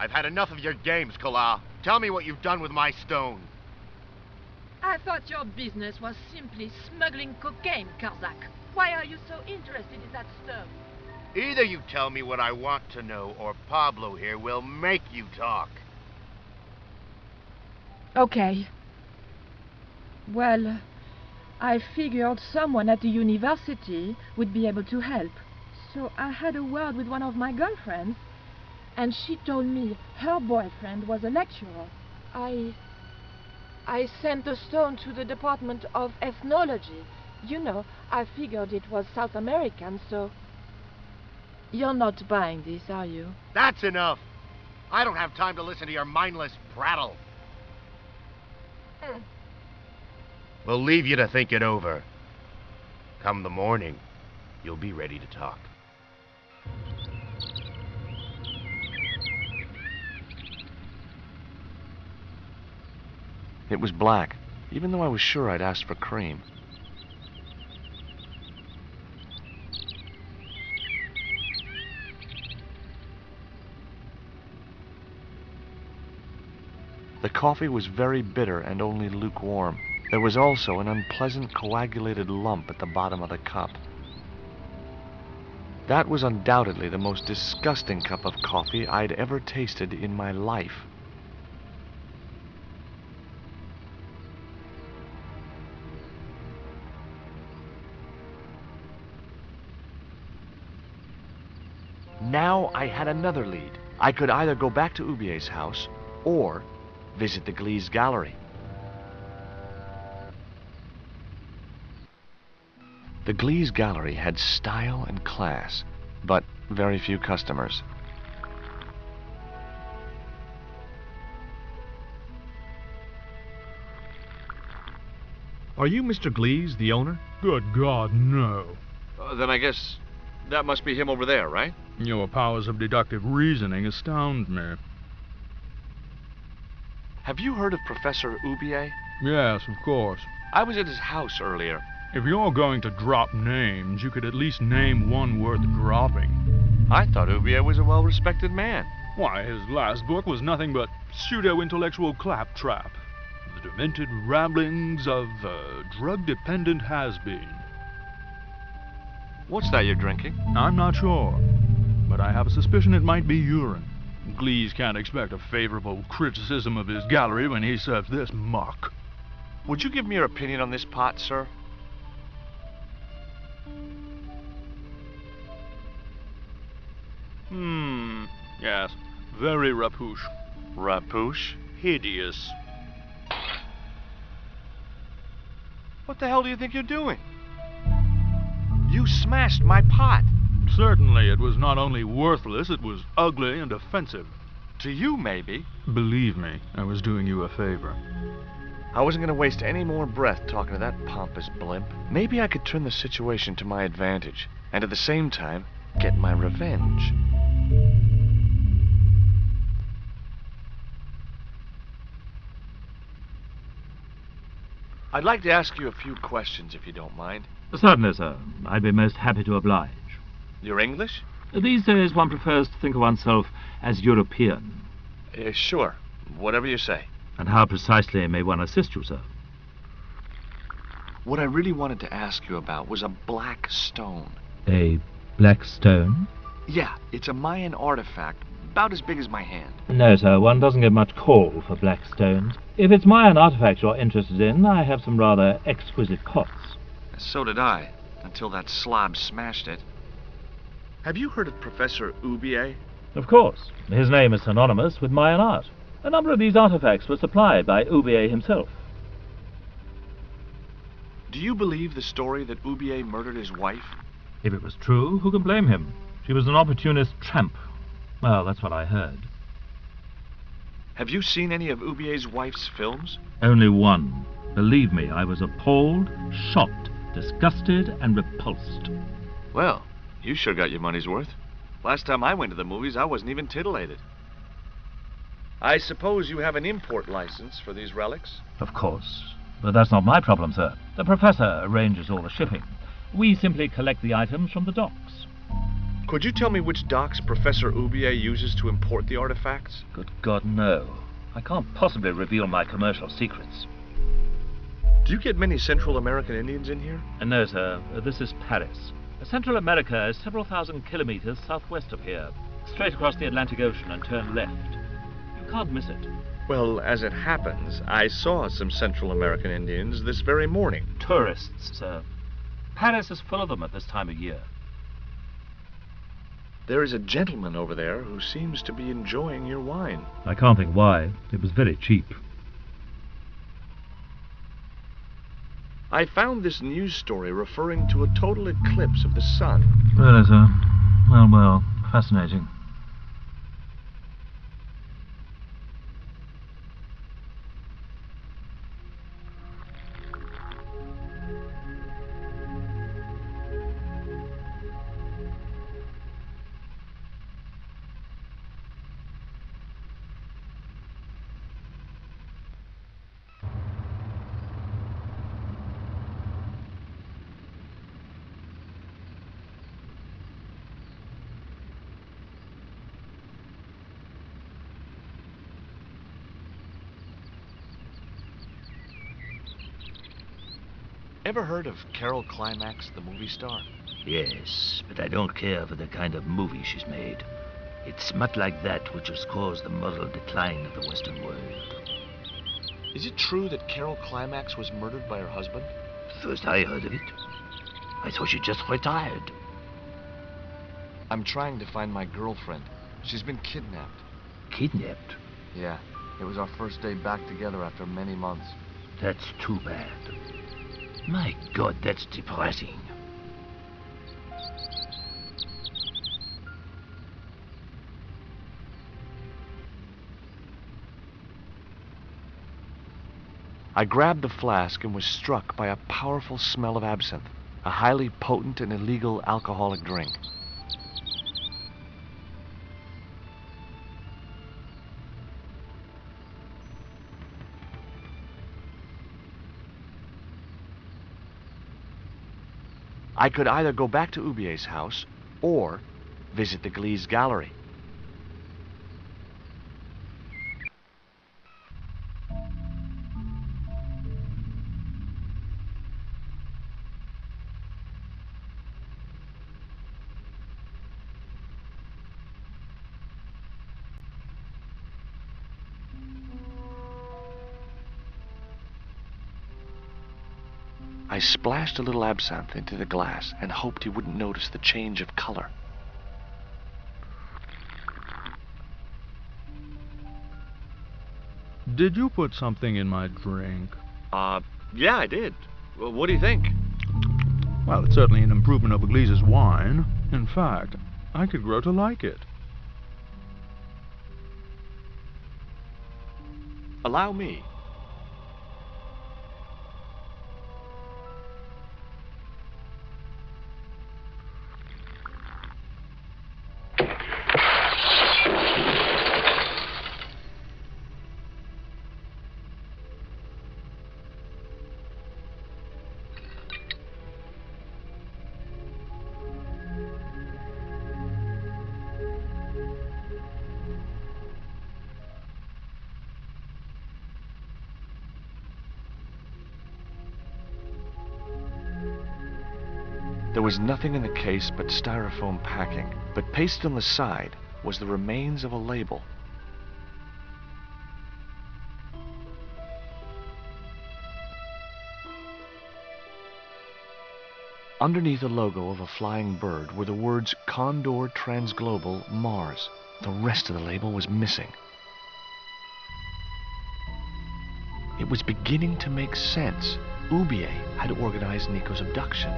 I've had enough of your games, Kala. Tell me what you've done with my stone. I thought your business was simply smuggling cocaine, Karzak. Why are you so interested in that stone? Either you tell me what I want to know, or Pablo here will make you talk. Okay. Well, I figured someone at the university would be able to help. So I had a word with one of my girlfriends, and she told me her boyfriend was a lecturer. I sent the stone to the Department of Ethnology. You know, I figured it was South American, so... You're not buying this, are you? That's enough! I don't have time to listen to your mindless prattle. We'll leave you to think it over. Come the morning, you'll be ready to talk. It was black, even though I was sure I'd asked for cream. The coffee was very bitter and only lukewarm. There was also an unpleasant coagulated lump at the bottom of the cup. That was undoubtedly the most disgusting cup of coffee I'd ever tasted in my life. Now I had another lead. I could either go back to Ubier's house or visit the Glee's gallery. The Glee's gallery had style and class, but very few customers. Are you Mr. Glees, the owner? Good God, no. Then I guess that must be him over there, right? Your powers of deductive reasoning astound me. Have you heard of Professor Ubier? Yes, of course. I was at his house earlier. If you're going to drop names, you could at least name one worth dropping. I thought Ubier was a well-respected man. Why, his last book was nothing but pseudo-intellectual claptrap. The demented ramblings of a drug-dependent has-been. What's that you're drinking? I'm not sure, but I have a suspicion it might be urine. Glees can't expect a favorable criticism of his gallery when he serves this muck. Would you give me your opinion on this pot, sir? Yes. Very rapouche. Rapouche? Hideous. What the hell do you think you're doing? You smashed my pot. Certainly it was not only worthless, it was ugly and offensive. To you, maybe. Believe me, I was doing you a favor. I wasn't going to waste any more breath talking to that pompous blimp. Maybe I could turn the situation to my advantage, and at the same time, get my revenge. I'd like to ask you a few questions, if you don't mind. Certainly, sir. I'd be most happy to oblige. You're English? These days one prefers to think of oneself as European. Sure. Whatever you say. And how precisely may one assist you, sir? What I really wanted to ask you about was a black stone. A black stone? Yeah, it's a Mayan artifact, about as big as my hand. No, sir, one doesn't get much call for black stones. If it's Mayan artifacts you're interested in, I have some rather exquisite pots. So did I, until that slob smashed it. Have you heard of Professor Ubier? Of course. His name is synonymous with Mayan art. A number of these artifacts were supplied by Ubier himself. Do you believe the story that Ubier murdered his wife? If it was true, who can blame him? She was an opportunist tramp. Well, that's what I heard. Have you seen any of Ubier's wife's films? Only one. Believe me, I was appalled, shocked, disgusted, and repulsed. Well, you sure got your money's worth. Last time I went to the movies, I wasn't even titillated. I suppose you have an import license for these relics? Of course. But that's not my problem, sir. The professor arranges all the shipping. We simply collect the items from the docks. Could you tell me which docks Professor Oubier uses to import the artifacts? Good God, no. I can't possibly reveal my commercial secrets. Do you get many Central American Indians in here? No, sir. This is Paris. Central America is several thousand kilometers southwest of here. Straight across the Atlantic Ocean and turn left. You can't miss it. Well, as it happens, I saw some Central American Indians this very morning. Tourists, sir. Paris is full of them at this time of year. There is a gentleman over there who seems to be enjoying your wine. I can't think why. It was very cheap. I found this news story referring to a total eclipse of the sun. Really, sir? Well, fascinating. Ever heard of Carol Climax, the movie star? Yes, but I don't care for the kind of movie she's made. It's smut like that which has caused the moral decline of the Western world. Is it true that Carol Climax was murdered by her husband? First I heard of it. I thought she just retired. I'm trying to find my girlfriend. She's been kidnapped. Kidnapped? Yeah, it was our first day back together after many months. That's too bad. My God, that's depressing. I grabbed the flask and was struck by a powerful smell of absinthe, a highly potent and illegal alcoholic drink. I could either go back to Oubier's house or visit the Glees Gallery. I splashed a little absinthe into the glass and hoped he wouldn't notice the change of color. Did you put something in my drink? Yeah, I did. Well, what do you think? Well, it's certainly an improvement over Glees's wine. In fact, I could grow to like it. Allow me. There was nothing in the case but styrofoam packing, but pasted on the side was the remains of a label. Underneath the logo of a flying bird were the words Condor Transglobal Mars. The rest of the label was missing. It was beginning to make sense. Oubier had organized Nico's abduction.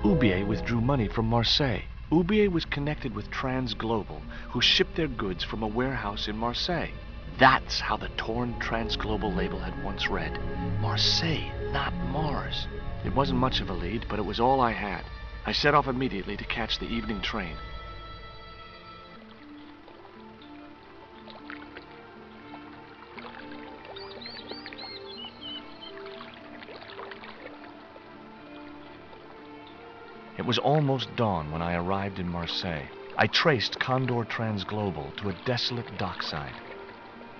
Oubier withdrew money from Marseille. Oubier was connected with Transglobal, who shipped their goods from a warehouse in Marseille. That's how the torn Transglobal label had once read. Marseille, not Mars. It wasn't much of a lead, but it was all I had. I set off immediately to catch the evening train. It It was almost dawn when I arrived in Marseille. I traced Condor Transglobal to a desolate dockside.